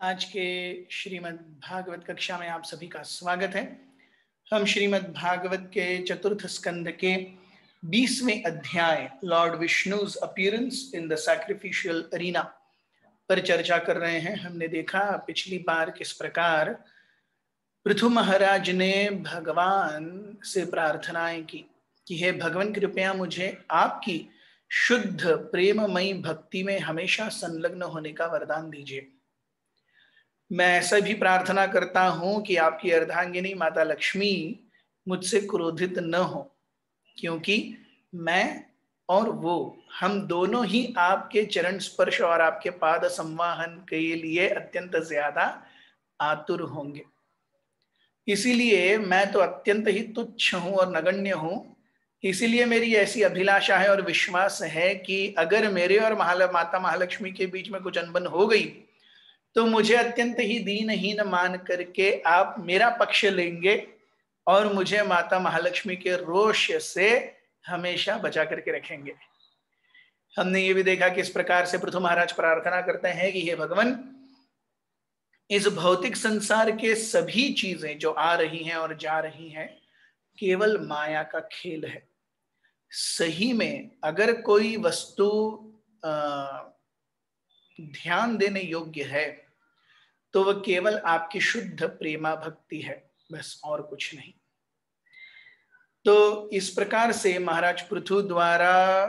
आज के श्रीमद् भागवत कक्षा में आप सभी का स्वागत है। हम श्रीमद् भागवत के चतुर्थ स्कंद के 20वें अध्याय Lord Vishnu's appearance in the sacrificial arena पर चर्चा कर रहे हैं। हमने देखा पिछली बार किस प्रकार पृथु महाराज ने भगवान से प्रार्थनाएं की कि हे भगवान, कृपया मुझे आपकी शुद्ध प्रेममयी भक्ति में हमेशा संलग्न होने का वरदान दीजिए। मैं ऐसा भी प्रार्थना करता हूं कि आपकी अर्धांगिनी माता लक्ष्मी मुझसे क्रोधित न हो, क्योंकि मैं और वो हम दोनों ही आपके चरण स्पर्श और आपके पाद संवाहन के लिए अत्यंत ज्यादा आतुर होंगे। इसीलिए मैं तो अत्यंत ही तुच्छ हूं और नगण्य हूं। इसीलिए मेरी ऐसी अभिलाषा है और विश्वास है कि अगर मेरे और माता महालक्ष्मी के बीच में कुछ अनबन हो गई तो मुझे अत्यंत ही दीनहीन मान करके आप मेरा पक्ष लेंगे और मुझे माता महालक्ष्मी के रोष से हमेशा बचा करके रखेंगे। हमने ये भी देखा कि इस प्रकार से पृथु महाराज प्रार्थना करते हैं कि हे भगवान, इस भौतिक संसार के सभी चीजें जो आ रही हैं और जा रही हैं केवल माया का खेल है। सही में अगर कोई वस्तु ध्यान देने योग्य है तो वह केवल आपकी शुद्ध प्रेमा भक्ति है, बस और कुछ नहीं। तो इस प्रकार से महाराज पृथु द्वारा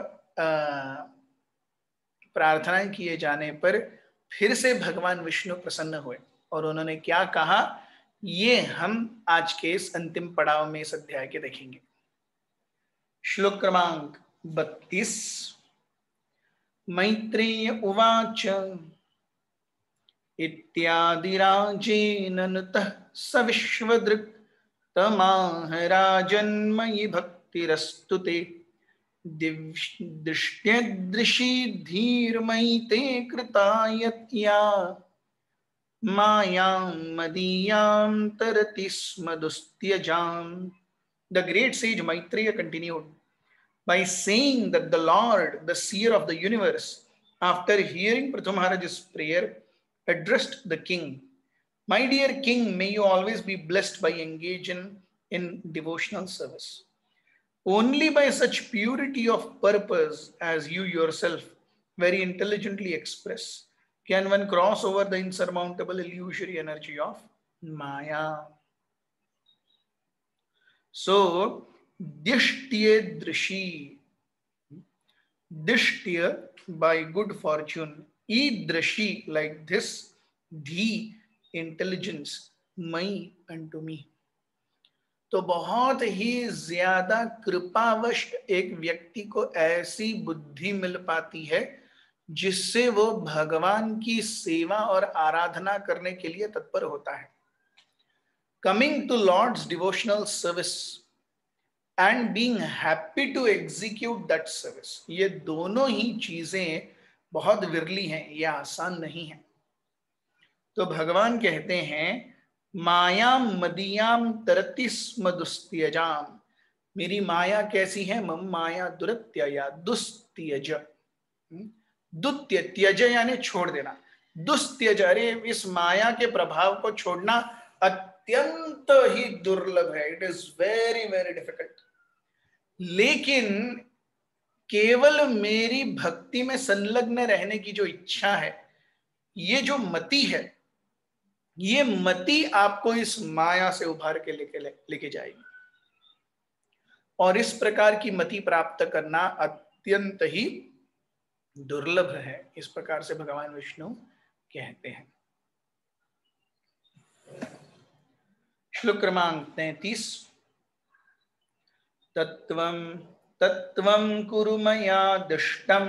प्रार्थना किए जाने पर फिर से भगवान विष्णु प्रसन्न हुए और उन्होंने क्या कहा, ये हम आज के इस अंतिम पड़ाव में इस अध्याय के देखेंगे। श्लोक क्रमांक 32। मैत्रेय उवाच इत्यादिराजेन नुतः स विश्वदृक् तमाह राजन्मयि भक्तिरस्तु ते दृष्ट्यदृशी धीर्मयि ते कृता यत्या मायां मदीयां तरति स्म दुस्त्यजाम्। The great sage Maitreya continued by saying that the Lord, the seer of the universe, after hearing Prithu Maharaj's prayer, addressed the king. My dear king, may you always be blessed by engaging in devotional service. Only by such purity of purpose as you yourself very intelligently express can one cross over the insurmountable illusory energy of Maya. So, Dishtya Drishi, Dishtya by good fortune, Idrashi like this, Dhi intelligence, Mai unto me. तो बहुत ही ज्यादा कृपावश एक व्यक्ति को ऐसी बुद्धि मिल पाती है जिससे वो भगवान की सेवा और आराधना करने के लिए तत्पर होता है। Coming to Lord's devotional service and being happy to execute that service, ये दोनों ही चीजें बहुत विरली हैं, ये आसान नहीं है। तो भगवान कहते हैं मायाम मदीयाम तरति स्म दुस्त्यजाम, मेरी माया कैसी है, मम माया दुरत्यया दुस्त्यज, दुत्य त्यज यानी छोड़ देना, दुस्त्यज, अरे इस माया के प्रभाव को छोड़ना अत्यंत ही दुर्लभ है, it is very very difficult. लेकिन केवल मेरी भक्ति में संलग्न रहने की जो इच्छा है, ये जो मति है, ये मति आपको इस माया से उभार के लेके जाएगी और इस प्रकार की मति प्राप्त करना अत्यंत ही दुर्लभ है। इस प्रकार से भगवान विष्णु कहते हैं। श्लोक क्रमांक 33। तत्त्वं कुरु मया दृष्टम्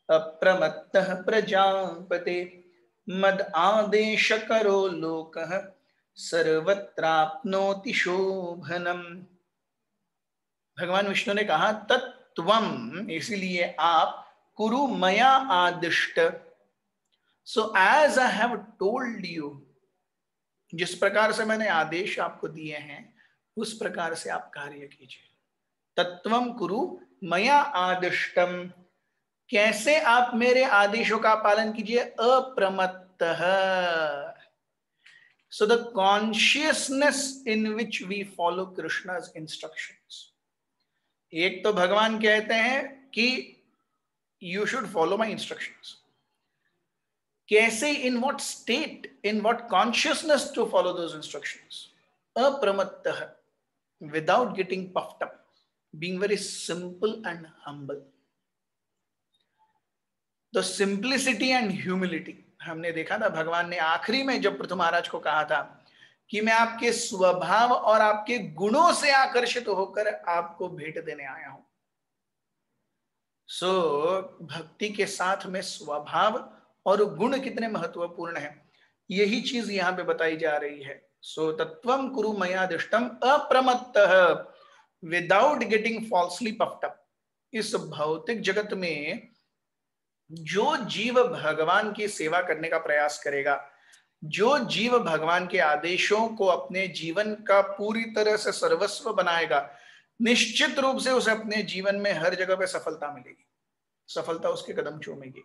अप्रमत्तः प्रजापते मद आदेश करो लोकः सर्वत्राप्नोति शोभनम। भगवान विष्णु ने कहा तत्त्वम, इसीलिए आप, कुरु मया आदिष्ट, so as I have told you, जिस प्रकार से मैंने आदेश आपको दिए हैं उस प्रकार से आप कार्य कीजिए। तत्त्वम कुरु मया आदिष्टम, कैसे आप मेरे आदेशों का पालन कीजिए, अप्रमत्तः, So the consciousness in which we follow Krishna's instructions. एक तो भगवान कहते हैं कि you should follow my instructions. कैसे, in what state, in what consciousness to follow those instructions? Apramattah, without getting puffed up, being very simple and humble. The simplicity and humility, हमने देखा था भगवान ने आखिरी में जब पृथु महाराज को कहा था कि मैं आपके स्वभाव और आपके गुणों से आकर्षित होकर आपको भेंट देने आया हूं. भक्ति के साथ में स्वभाव और गुण कितने महत्वपूर्ण हैं, यही चीज यहां पे बताई जा रही है. तत्वम कुरु मया दृष्टम अप्रमत्तः, without getting falsely puffed up. इस भौतिक जगत में जो जीव भगवान की सेवा करने का प्रयास करेगा, जो जीव भगवान के आदेशों को अपने जीवन का पूरी तरह से सर्वस्व बनाएगा, निश्चित रूप से उसे अपने जीवन में हर जगह पे सफलता मिलेगी, सफलता उसके कदम चूमेगी.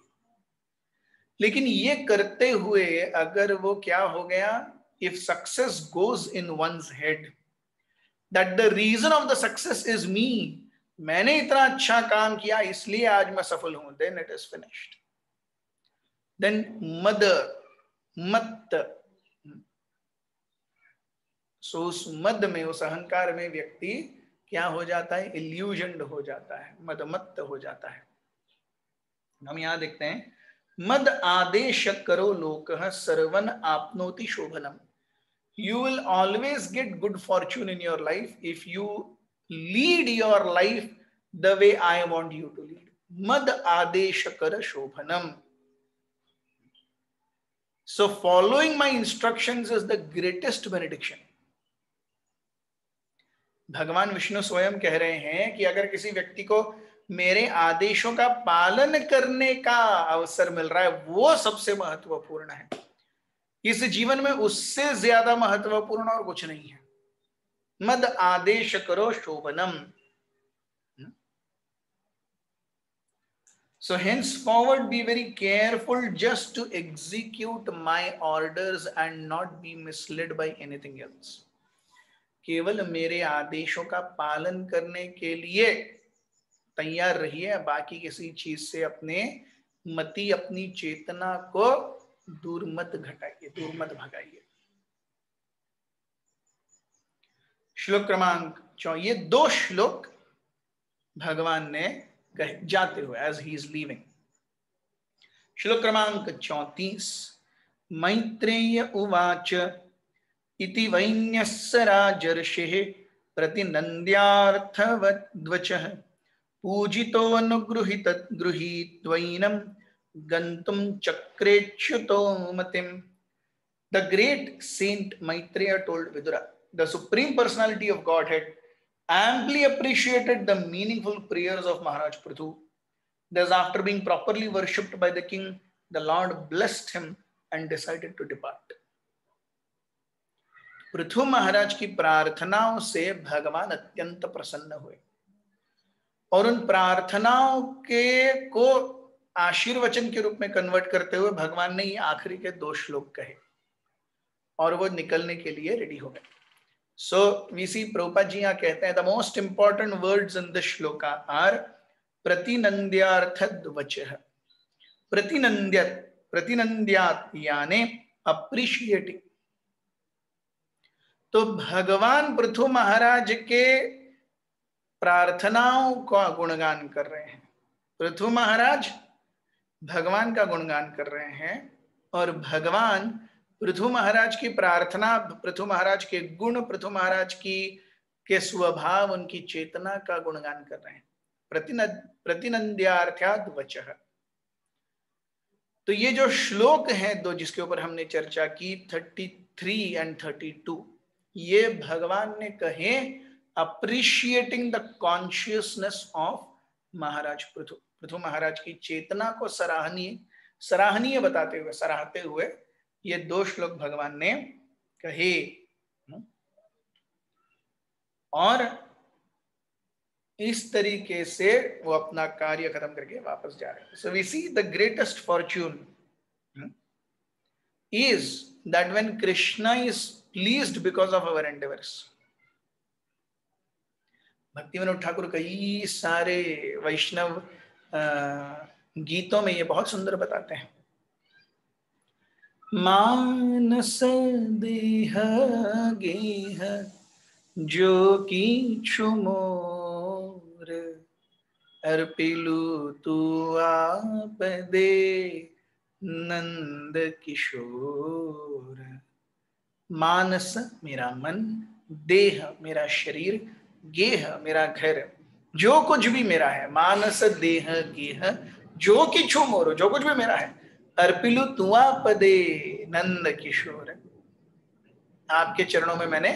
लेकिन ये करते हुए अगर वो क्या हो गया, if success goes in one's head that the reason of the success is me, मैंने इतना अच्छा काम किया इसलिए आज मैं सफल हूं, then it is finished. Then मत, सो उस मद में, उस अहंकार में व्यक्ति क्या हो जाता है, इल्यूजन्ड हो जाता है, मदमत्त हो जाता है. हम यहां देखते हैं, मद आदेश करो लोकः servant आपनोति शोभनम. You will always get good fortune in your life if you lead your life the way I want you to lead. Mad adesh kar shobhanam. So following my instructions is the greatest benediction. भगवान विष्णु स्वयं कह रहे हैं कि अगर किसी व्यक्ति को मेरे आदेशों का पालन करने का अवसर मिल रहा है, वो सबसे महत्वपूर्ण है. इस जीवन में उससे ज्यादा महत्वपूर्ण और कुछ नहीं है. मद आदेश करो शोभनम. So henceforward be very careful just to execute my orders and not be misled by anything else. केवल मेरे आदेशों का पालन करने के लिए तैयार रहिए, बाकी किसी चीज से अपने मति, अपनी चेतना को दूर मत घटाइए, दूर मत भगाइए. श्लोक क्रमांक 4, ये 2 श्लोक भगवान ने कहे जाते हुए, एज ही इज लीविंग. श्लोक क्रमांक 34, मैत्रेय उवाच इति वैन्यस्य राजर्षिः प्रतिनन्द्यार्थवद्वचः पूजितो अनुगृहीत गृहीत्वैनं गंतुम चक्रेच्युतो मतिम. The great saint Maitreya told Vidura, the supreme personality of Godhead amply appreciated the meaningful prayers of Maharaj Prithu. Thus, after being properly worshipped by the king, the Lord blessed him and decided to depart. Prithu महाराज की प्रार्थनाओं से भगवान अत्यंत प्रसन्न हुए और उन प्रार्थनाओं के को आशीर्वचन के रूप में कन्वर्ट करते हुए भगवान ने ये आखिरी के 2 श्लोक कहे और वो निकलने के लिए रेडी हो गए. सो वी सी प्रभुपाद जी यहाँ कहते हैं, the most important words in this shloka are प्रतिनंद्यार्थद्वचः. प्रतिनंद्यात यानी अप्रिशिएटिंग. तो भगवान पृथु महाराज के प्रार्थनाओं का गुणगान कर रहे हैं. पृथु महाराज भगवान का गुणगान कर रहे हैं और भगवान पृथु महाराज की प्रार्थना, पृथु महाराज के गुण, पृथु महाराज की के स्वभाव, उनकी चेतना का गुणगान कर रहे हैं. प्रतिनंद्यार्थ्याद् वचः. तो ये जो श्लोक हैं 2 जिसके ऊपर हमने चर्चा की, 33 एंड 32, ये भगवान ने कहे अप्रिशिएटिंग द कॉन्शियसनेस ऑफ महाराज पृथु. पृथु महाराज की चेतना को सराहनीय बताते हुए, सराहते हुए ये 2 श्लोक भगवान ने कहे और इस तरीके से वो अपना कार्य खत्म करके वापस जा रहे हैं. So we see the greatest fortune is that when Krishna is pleased because of our endeavors. भक्ति विनोद ठाकुर कई सारे वैष्णव गीतों में ये बहुत सुंदर बताते हैं। मानस देह गेह जो कीछु मोर अर्पिलु तू आप दे नंद किशोर। मानस मेरा मन, देह मेरा शरीर, गेह मेरा घर, जो कुछ भी मेरा है, मानस देह गेह जो किछु मोर, जो कुछ भी मेरा है, अर्पिलु तुआ पदे नंद किशोर, आपके चरणों में मैंने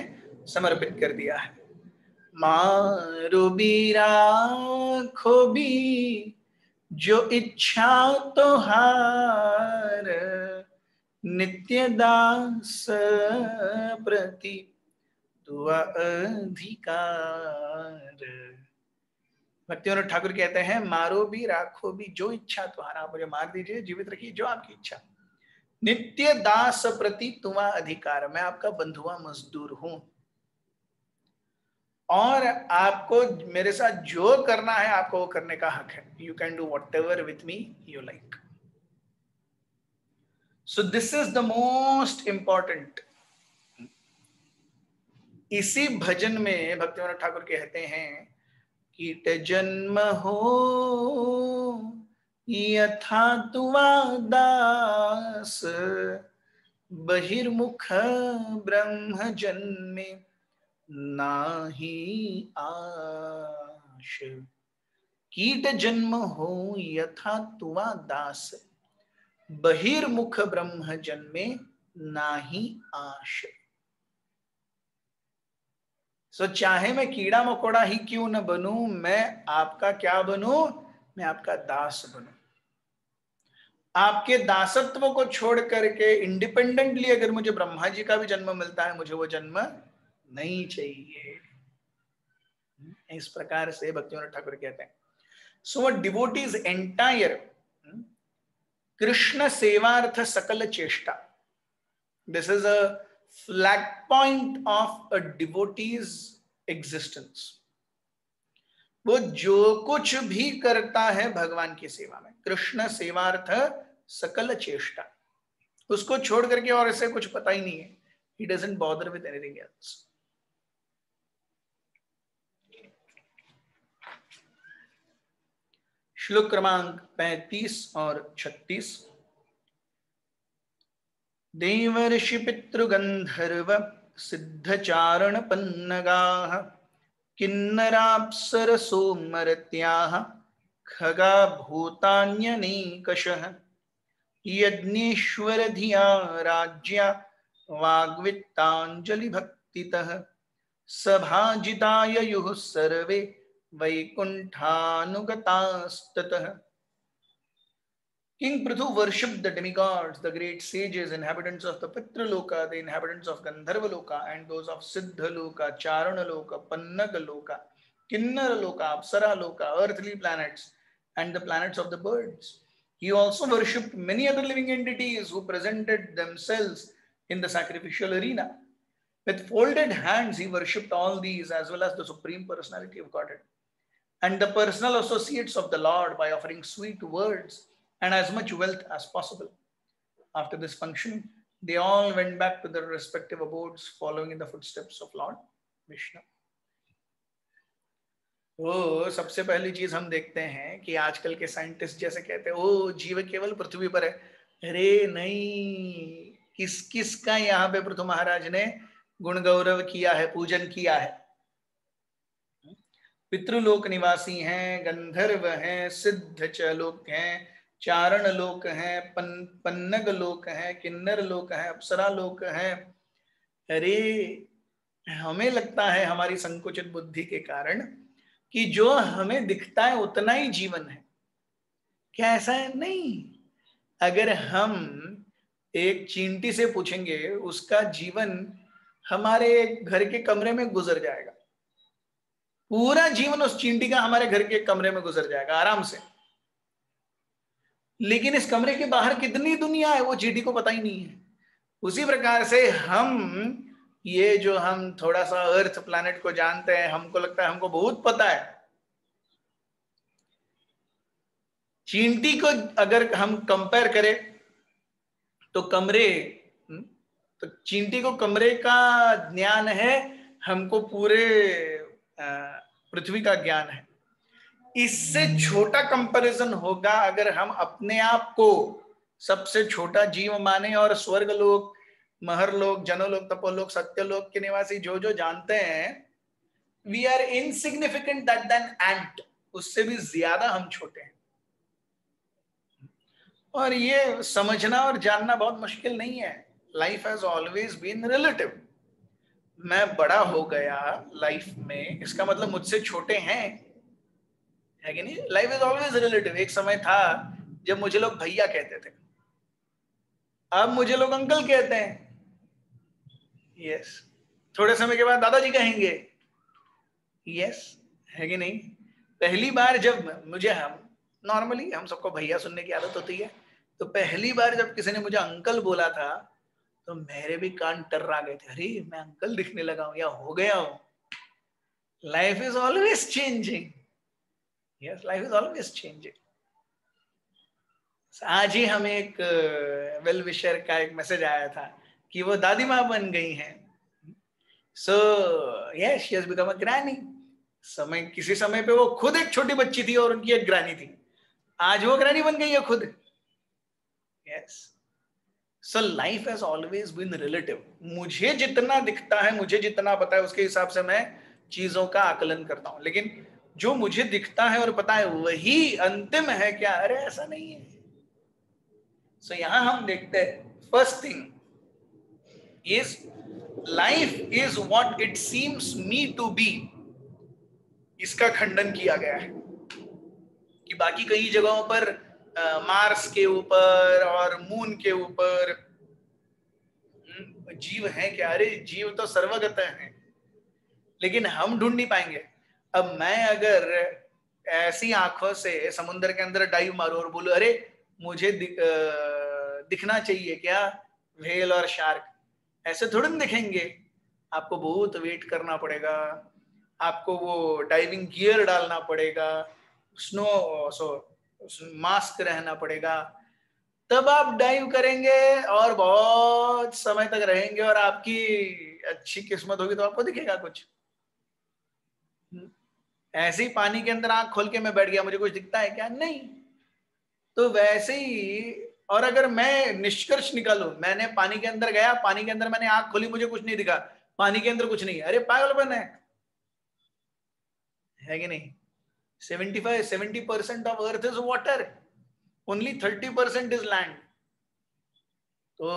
समर्पित कर दिया है। मारो बीरा खोबी जो इच्छा तो हार नित्य दास प्रति तुआ अधिकार। भक्ति विनोद ठाकुर कहते हैं मारो भी राखो भी जो इच्छा तुम्हारा, आप मुझे मार दीजिए, जीवित रखिए, जो आपकी इच्छा। नित्य दास प्रति तुम्हारा अधिकार, मैं आपका बंधुआ मजदूर हूं और आपको मेरे साथ जो करना है आपको वो करने का हक है। You can do what ever with me you like. So this is the most important. इसी भजन में भक्ति विनोद ठाकुर कहते हैं कीट जन्म हो यथा तुवा दास बहिर्मुख ब्रह्म जन्मे नाही आश। कीट जन्म हो यथा तुवा दास बहिर्मुख ब्रह्म जन्मे नाही आश। सो चाहे मैं कीड़ा मकोड़ा ही क्यों न बनूं, मैं आपका क्या बनूं, मैं आपका दास बनूं। आपके दासत्व को छोड़ करके इंडिपेंडेंटली अगर मुझे ब्रह्मा जी का भी जन्म मिलता है, मुझे वो जन्म नहीं चाहिए। इस प्रकार से भक्ति विनोद ठाकुर कहते हैं। सो डिवोटीज एंटायर कृष्ण सेवार्थ सकल चेष्टा, this is a flag point of a devotee's existence। वो जो कुछ भी करता है भगवान की सेवा में, कृष्ण सेवार्थ सकल चेष्टा, उसको छोड़ करके और इसे कुछ पता ही नहीं है। He doesn't bother with anything else। श्लोक क्रमांक 35 और 36। देवर्षि पितृगंधर्व सिद्धचारण पन्नगाः किन्नराप्सरसो मर्त्याः खगा भूतान्यनेकशः यज्ञेश्वर धिया राज्या वाग्वित्तांजलि भक्तितः सभाजिताय युः सर्वे वैकुंठानुगतास्ततः। King Prithu worshipped the demigods, the great sages, inhabitants of the Pitraloka, the inhabitants of Gandharvaloka, and those of Siddhaloka, Charanaloka, Pannagaloka, Kinnaraloka, Apsaraloka, earthly planets, and the planets of the birds. He also worshipped many other living entities who presented themselves in the sacrificial arena. With folded hands, he worshipped all these as well as the Supreme Personality of Godhead and the personal associates of the Lord by offering sweet words and as much wealth as possible. After this function, they all went back to their respective abodes, following in the footsteps of Lord Vishnu. ओ सबसे पहली चीज हम देखते हैं कि आजकल के scientist जैसे कहते हैं ओ जीव केवल पृथ्वी पर है। अरे नहीं, किस किस का यहाँ पे पृथु महाराज ने गुण गौरव किया है, पूजन किया है। पितृलोक निवासी हैं, गंधर्व हैं, सिद्ध चलोक हैं, चारण लोक हैं, पन्नग लोक हैं, किन्नर लोक हैं, अप्सरा लोक हैं। अरे हमें लगता है हमारी संकुचित बुद्धि के कारण कि जो हमें दिखता है उतना ही जीवन है। क्या ऐसा है? नहीं। अगर हम एक चींटी से पूछेंगे, उसका जीवन हमारे घर के कमरे में गुजर जाएगा। पूरा जीवन उस चींटी का हमारे घर के कमरे में गुजर जाएगा आराम से। लेकिन इस कमरे के बाहर कितनी दुनिया है वो चींटी को पता ही नहीं है। उसी प्रकार से हम ये जो हम थोड़ा सा अर्थ प्लैनेट को जानते हैं, हमको लगता है हमको बहुत पता है। चींटी को अगर हम कंपेयर करें तो तो चींटी को कमरे का ज्ञान है, हमको पूरे पृथ्वी का ज्ञान है। इससे छोटा कंपैरिजन होगा अगर हम अपने आप को सबसे छोटा जीव माने और स्वर्ग लोक, महर लोक, जनोलोक, तपोलोक, सत्यलोक के निवासी जो जो जानते हैं, we are insignificant that then ant, उससे भी ज्यादा हम छोटे हैं। और ये समझना और जानना बहुत मुश्किल नहीं है। Life has always been relative. मैं बड़ा हो गया लाइफ में, इसका मतलब मुझसे छोटे हैं, है कि नहीं? Life is always relative. एक समय था जब मुझे लोग भैया कहते थे, अब मुझे लोग अंकल कहते हैं। यस, थोड़े समय के बाद दादाजी कहेंगे। यस, है कि नहीं? पहली बार जब मुझे, हम नॉर्मली हम सबको भैया सुनने की आदत होती है, तो पहली बार जब किसी ने मुझे अंकल बोला था तो मेरे भी कान टर्रा गए थे। अरे मैं अंकल दिखने लगा हूं या हो गया हूं। Life is always changing. Yes, life is always changing. आज ही हमें एक वेल विशर का एक मैसेज आया था कि वो दादी माँ बन गई हैं। So yes, she has become a granny. किसी समय पे वो खुद एक छोटी बच्ची थी और उनकी एक ग्रैनी थी, आज वो ग्रैनी बन गई है खुद। Yes, so life has always been relative. मुझे जितना दिखता है, मुझे जितना पता है, उसके हिसाब से मैं चीजों का आकलन करता हूं। लेकिन जो मुझे दिखता है और पता है वही अंतिम है क्या? अरे ऐसा नहीं है। सो यहां हम देखते हैं, first thing is life is what it seems me to be. इसका खंडन किया गया है कि बाकी कई जगहों पर मार्स के ऊपर और मून के ऊपर जीव है क्या? अरे जीव तो सर्वगत है, लेकिन हम ढूंढ नहीं पाएंगे। अब मैं अगर ऐसी आंखों से समुद्र के अंदर डाइव मारूं और बोलूं अरे मुझे दिखना चाहिए क्या व्हेल और शार्क, ऐसे थोड़ी ना दिखेंगे। आपको बहुत वेट करना पड़ेगा, आपको वो डाइविंग गियर डालना पड़ेगा, मास्क रहना पड़ेगा, तब आप डाइव करेंगे और बहुत समय तक रहेंगे और आपकी अच्छी किस्मत होगी तो आपको दिखेगा कुछ। ऐसे ही पानी के अंदर आंख खोल के मैं बैठ गया, मुझे कुछ दिखता है क्या? नहीं। तो वैसे ही, और अगर मैं निष्कर्ष निकालूं, मैंने पानी के अंदर गया, पानी के अंदर मैंने आंख खोली, मुझे कुछ नहीं दिखा, पानी के अंदर कुछ नहीं, अरे पागलपन है कि नहीं? 70% of earth is water, only 30% is land. तो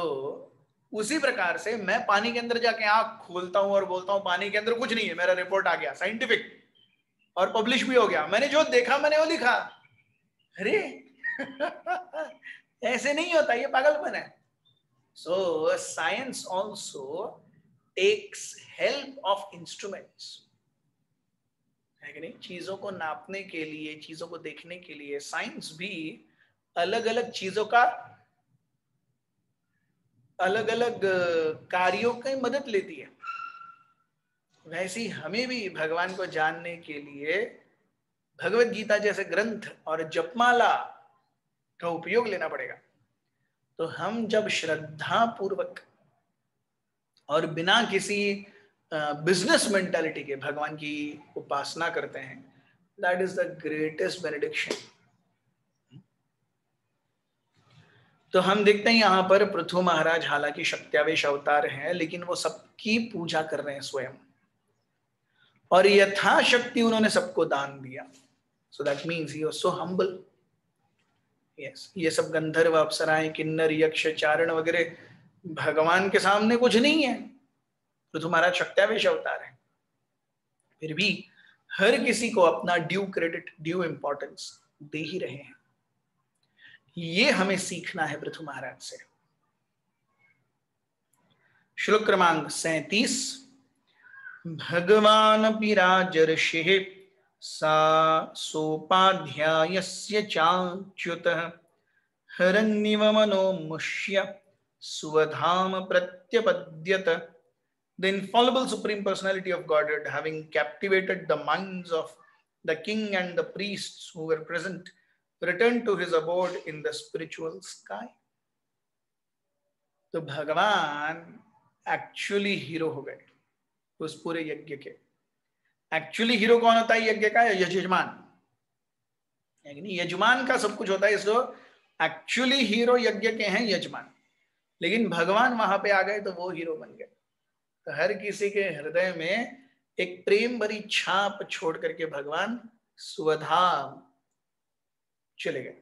उसी प्रकार से मैं पानी के अंदर जाके आंख खोलता हूं और बोलता हूं पानी के अंदर कुछ नहीं है, मेरा रिपोर्ट आ गया साइंटिफिक और पब्लिश भी हो गया, मैंने जो देखा मैंने वो लिखा। अरे ऐसे नहीं होता, ये पागलपन है। So science also takes help of instruments, है कि नहीं? चीजों को नापने के लिए, चीजों को देखने के लिए साइंस भी अलग अलग चीजों का, अलग अलग कार्यों की मदद लेती है। वैसे ही हमें भी भगवान को जानने के लिए भगवत गीता जैसे ग्रंथ और जपमाला का उपयोग लेना पड़ेगा। तो हम जब श्रद्धा पूर्वक और बिना किसी बिजनेस मेंटालिटी के भगवान की उपासना करते हैं, that is the greatest benediction. तो हम देखते हैं यहाँ पर पृथु महाराज हालांकि शक्त्यावेश अवतार हैं, लेकिन वो सबकी पूजा कर रहे हैं स्वयं, और यथाशक्ति उन्होंने सबको दान दिया। So that means he was so humble. Yes, ये सब गंधर्व, अप्सराएं, किन्नर, यक्ष, चारण वगैरह भगवान के सामने कुछ नहीं है। पृथु महाराज शक्त्यावेश अवतार है, फिर भी हर किसी को अपना ड्यू क्रेडिट, ड्यू इंपॉर्टेंस दे ही रहे हैं। ये हमें सीखना है पृथु महाराज से। श्लोक क्रमांक 37। भगवान राजर्षिः सा सोपाध्यायस्य चाच्युतः हरन्निव मनोमुष्य Swadham Pratyapadyat. The infallible Supreme Personality of Godhead, having captivated the minds of the king and the priests who were present, returned to his abode in the spiritual sky. तो भगवान एक्चुअली हीरो हो गए उस पूरे यज्ञ के। Actually hero कौन होता है यज्ञ का? यजमान। यजमान का सब कुछ होता है, इसलिए एक्चुअली हीरो यज्ञ के हैं यजमान। लेकिन भगवान वहां पे आ गए तो वो हीरो बन गए। तो हर किसी के हृदय में एक प्रेम भरी छाप छोड़ करके भगवान स्वधाम चले गए।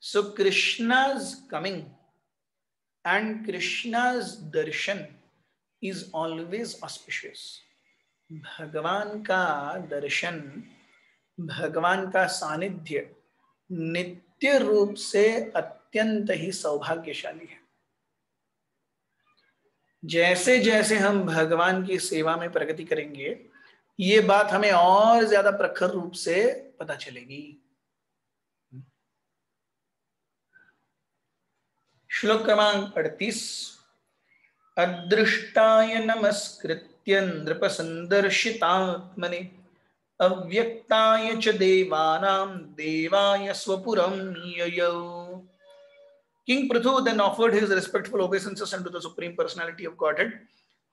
So Krishna's coming and Krishna's darshan is always auspicious. भगवान का दर्शन, भगवान का सानिध्य नित्य रूप से अत्यंत ही सौभाग्यशाली है। जैसे जैसे हम भगवान की सेवा में प्रगति करेंगे, ये बात हमें और ज्यादा प्रखर रूप से पता चलेगी। श्लोक क्रमांक 38। अदृष्टाय नमस्कृत्य नृपसंदर्शितात्मने अव्यक्ताय च देवानां देवाय स्वपुरं ययौ। King Prithu then offered his respectful obeisances unto the Supreme Personality of Godhead,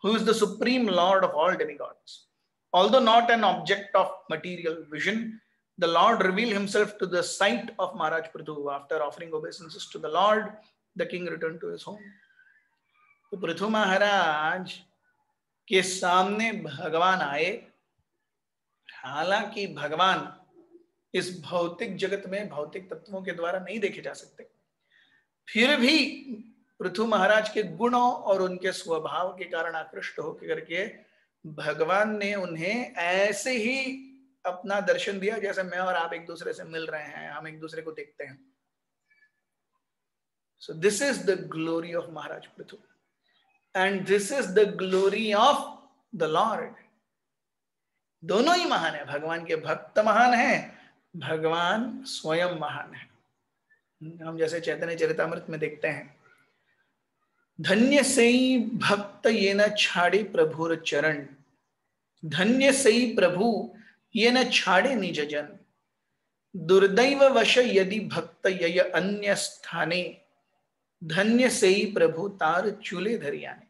who is the Supreme Lord of all demigods. Although not an object of material vision, the Lord revealed himself to the sight of Maharaj Prithu. After offering obeisances to the Lord, the king returned to his home. तो पृथु महाराज के सामने भगवान आए। हालांकि भगवान इस भौतिक जगत में भौतिक तत्वों के द्वारा नहीं देखे जा सकते, फिर भी पृथु महाराज के गुणों और उनके स्वभाव के कारण आकृष्ट होकर करके भगवान ने उन्हें ऐसे ही अपना दर्शन दिया जैसे मैं और आप एक दूसरे से मिल रहे हैं, हम एक दूसरे को देखते हैं। So this is the glory of Maharaj Prithu, and this is the glory of the Lord. दोनों ही महान है। भगवान के भक्त महान हैं, भगवान स्वयं महान है। हम जैसे चैतन्य चरितामृत में देखते हैं, धन्य सई भक्त ये न छाड़े प्रभुर चरण, धन्य सई प्रभु ये न छाड़े निज जन, दुर्दैव वश यदि भक्त यय अन्य स्थाने, धन्य सई प्रभु तार चूले धरियाने।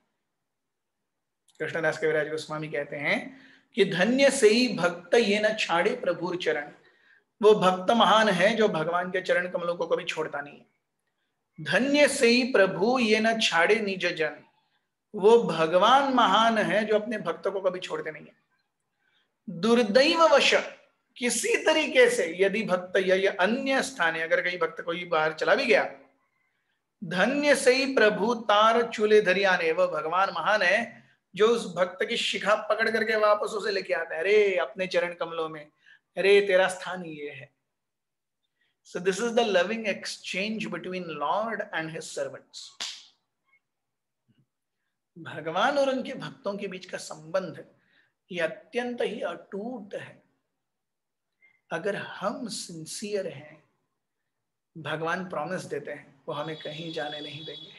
कृष्णदास कविराज गोस्वामी कहते हैं कि धन्य सई भक्त ये न छाड़े प्रभुर चरण। वो भक्त महान है जो भगवान के चरण कमलों को कभी छोड़ता नहीं है। धन्य सई प्रभु ये न छाड़े निज जन। वो भगवान महान है जो अपने भक्तों को कभी छोड़ते नहीं है। दुर्दैव वश, किसी तरीके से यदि भक्त यह अन्य स्थाने, अगर कहीं भक्त कोई बाहर चला भी गया, धन्य सई प्रभु तार चूले धरियाने। वह भगवान महान है जो उस भक्त की शिखा पकड़ करके वापस उसे लेके आता है। अरे अपने चरण कमलों में, अरे तेरा स्थान ये है। So this is the loving exchange between Lord and his servants. भगवान और उनके भक्तों के बीच का संबंध ये अत्यंत ही अटूट है। अगर हम सिंसियर हैं, भगवान प्रॉमिस देते हैं वो हमें कहीं जाने नहीं देंगे।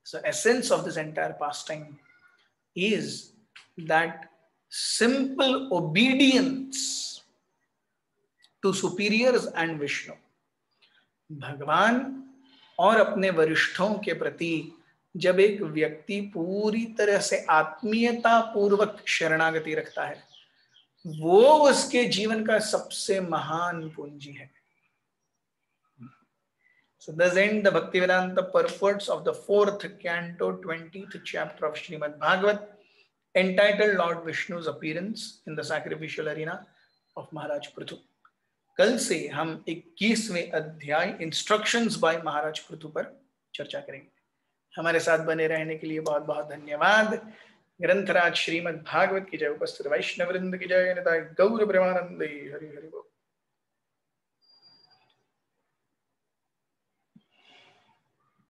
So essence of this entire pastime is that simple obedience to superiors and Vishnu. भगवान और अपने वरिष्ठों के प्रति जब एक व्यक्ति पूरी तरह से आत्मीयता पूर्वक शरणागति रखता है, वो उसके जीवन का सबसे महान पूंजी है। So thus end the Bhaktivedanta purports of the 4th canto, 20th chapter of Srimad Bhagavat, entitled Lord Vishnu's Appearance in the Sacrificial Arena of Maharaj Prithu. कल से हम 21वें अध्याय इंस्ट्रक्शंस बाय महाराज पृथु पर चर्चा करेंगे। हमारे साथ बने रहने के लिए बहुत बहुत धन्यवाद। ग्रंथराज श्रीमद् भागवत की जय, उपस्थित वैष्णव वृंद की जय, निताय गौर प्रेमानंदे। हरि हरि बोल।